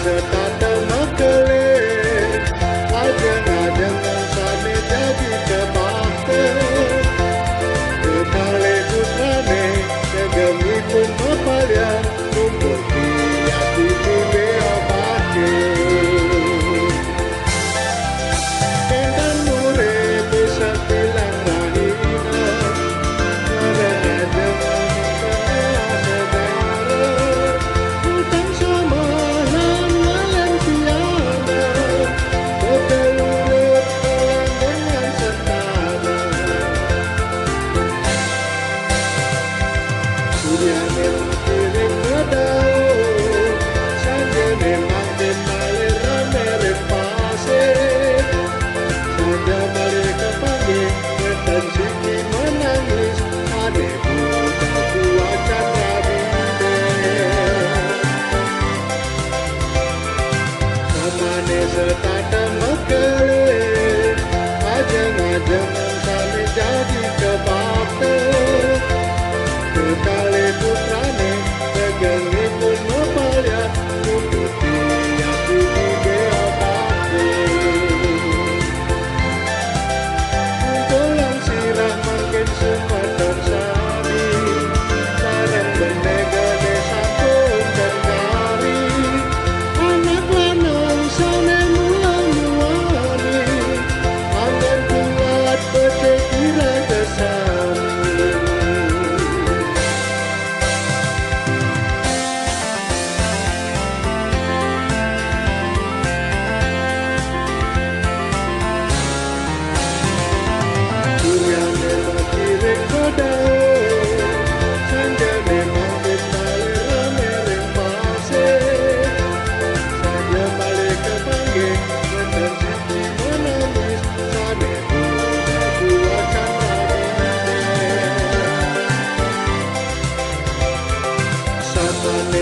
setata makele ajeng-ajeng sane jadi kebakte kekale putrane kegemipun mapalya numpuk hati bea bake kendan mure bisa bilang rahina ajeng setata makele ajeng-ajeng sane jadi kebakte kekale putrane kegenipun mapalya nutupi hati bea bake tulang sirah makin sempatan sari sareng benegane sampun dan kari anak lanang sane Samane